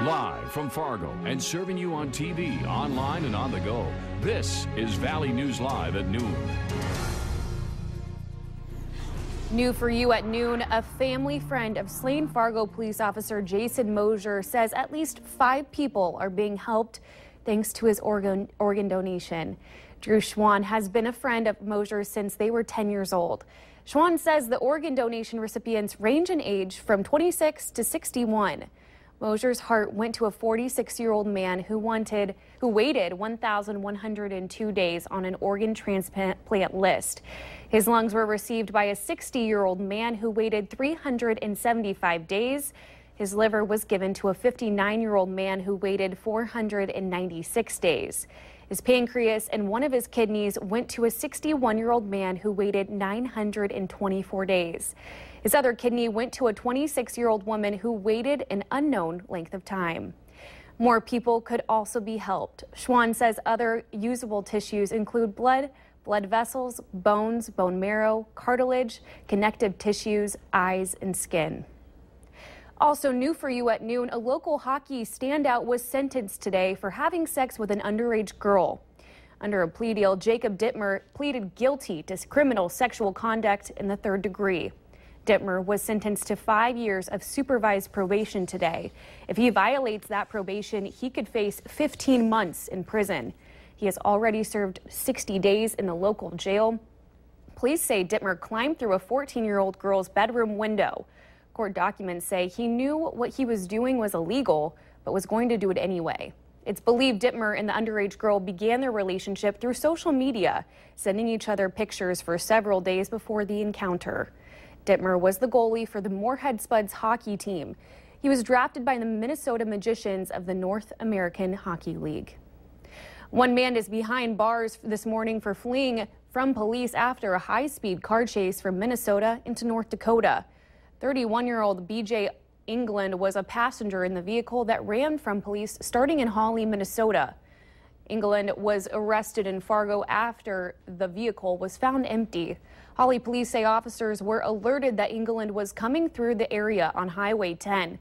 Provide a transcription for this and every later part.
Live from Fargo and serving you on TV, online, and on the go. This is Valley News Live at noon. New for you at noon, a family friend of slain Fargo police officer Jason Mosier says at least 5 people are being helped thanks to his organ donation. Drew Schwan has been a friend of Mosier since they were 10 years old. Schwan says the organ donation recipients range in age from 26 to 61. Mosier's heart went to a 46-year-old man who waited 1,102 days on an organ transplant list. His lungs were received by a 60-year-old man who waited 375 days. His liver was given to a 59-year-old man who waited 496 days. His pancreas and one of his kidneys went to a 61-year-old man who waited 924 days. His other kidney went to a 26-year-old woman who waited an unknown length of time. More people could also be helped. Schwan says other usable tissues include blood vessels, bones, bone marrow, cartilage, connective tissues, eyes, and skin. Also new for you at noon, a local hockey standout was sentenced today for having sex with an underage girl. Under a plea deal, Jacob Dittmer pleaded guilty to criminal sexual conduct in the 3rd degree. Dittmer was sentenced to 5 years of supervised probation today. If he violates that probation, he could face 15 months in prison. He has already served 60 days in the local jail. Police say Dittmer climbed through a 14-year-old girl's bedroom window. Court documents say he knew what he was doing was illegal, but was going to do it anyway. It's believed Dittmer and the underage girl began their relationship through social media, sending each other pictures for several days before the encounter. Dittmer was the goalie for the Moorhead Spuds hockey team. He was drafted by the Minnesota Magicians of the North American Hockey League. One man is behind bars this morning for fleeing from police after a high-speed car chase from Minnesota into North Dakota. 31-year-old BJ England was a passenger in the vehicle that ran from police starting in Hawley, Minnesota. England was arrested in Fargo after the vehicle was found empty. Hawley police say officers were alerted that England was coming through the area on Highway 10.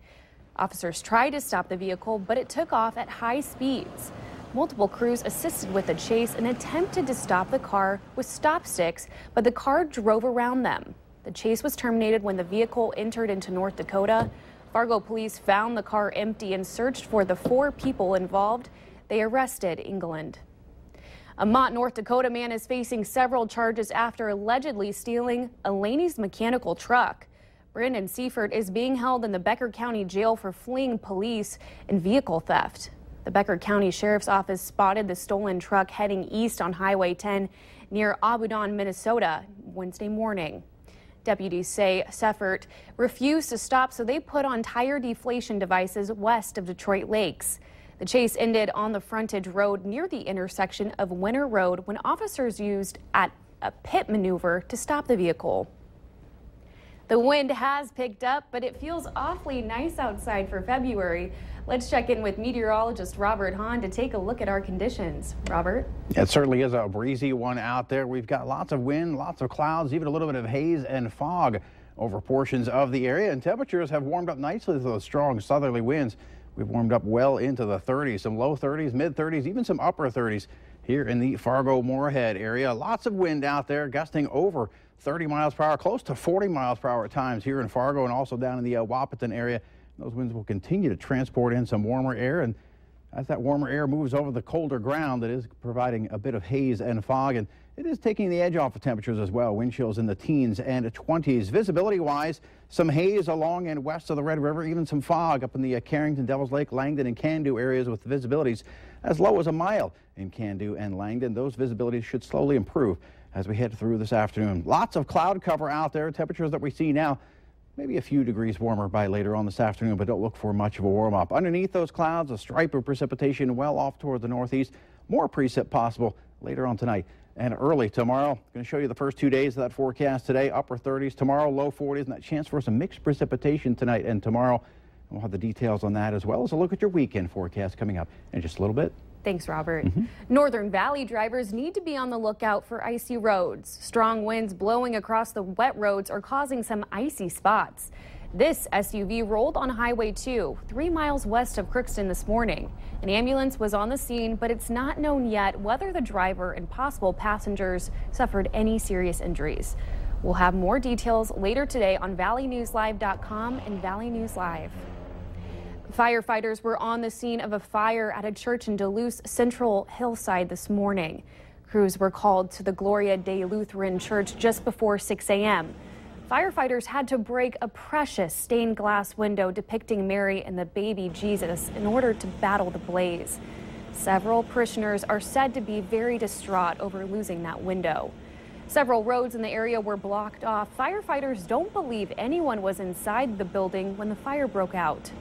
Officers tried to stop the vehicle, but it took off at high speeds. Multiple crews assisted with the chase and attempted to stop the car with stop sticks, but the car drove around them. The chase was terminated when the vehicle entered into North Dakota. Fargo police found the car empty and searched for the 4 people involved. They arrested England. A Mott, North Dakota man is facing several charges after allegedly stealing a Laney's mechanical truck. Brandon Seifert is being held in the Becker County Jail for fleeing police and vehicle theft. The Becker County Sheriff's Office spotted the stolen truck heading east on Highway 10 near Audubon, Minnesota, Wednesday morning. Deputies say Seifert refused to stop, so they put on tire deflation devices west of Detroit Lakes. The chase ended on the frontage road near the intersection of Winter Road when officers used a pit maneuver to stop the vehicle. The wind has picked up, but it feels awfully nice outside for February. Let's check in with meteorologist Robert Hahn to take a look at our conditions. Robert? It certainly is a breezy one out there. We've got lots of wind, lots of clouds, even a little bit of haze and fog over portions of the area, and temperatures have warmed up nicely with those strong southerly winds. We've warmed up well into the 30s, some low 30s, mid 30s, even some upper 30s here in the Fargo-Moorhead area. Lots of wind out there, gusting over 30 miles per hour, close to 40 miles per hour at times here in Fargo and also down in the Wahpeton area. Those winds will continue to transport in some warmer air, and as that warmer air moves over the colder ground, it is providing a bit of haze and fog, and it is taking the edge off of temperatures as well. Wind chills in the teens and 20s. Visibility-wise, some haze along and west of the Red River, even some fog up in the Carrington, Devils Lake, Langdon, and Cando areas with visibilities as low as a mile in Cando and Langdon. Those visibilities should slowly improve as we head through this afternoon. Lots of cloud cover out there. Temperatures that we see now, maybe a few degrees warmer by later on this afternoon, but don't look for much of a warm-up. Underneath those clouds, a stripe of precipitation well off toward the northeast. More precip possible later on tonight and early tomorrow. Going to show you the first 2 days of that forecast today. Upper 30s tomorrow, low 40s, and that chance for some mixed precipitation tonight and tomorrow. And we'll have the details on that as well as a look at your weekend forecast coming up in just a little bit. Thanks, Robert. Northern Valley drivers need to be on the lookout for icy roads. Strong winds blowing across the wet roads are causing some icy spots. This SUV rolled on Highway 2, 3 miles west of Crookston this morning. An ambulance was on the scene, but it's not known yet whether the driver and possible passengers suffered any serious injuries. We'll have more details later today on valleynewslive.com and Valley News Live. Firefighters were on the scene of a fire at a church in Duluth Central Hillside this morning. Crews were called to the Gloria Dei Lutheran Church just before 6 a.m. Firefighters had to break a precious stained glass window depicting Mary and the baby Jesus in order to battle the blaze. Several parishioners are said to be very distraught over losing that window. Several roads in the area were blocked off. Firefighters don't believe anyone was inside the building when the fire broke out.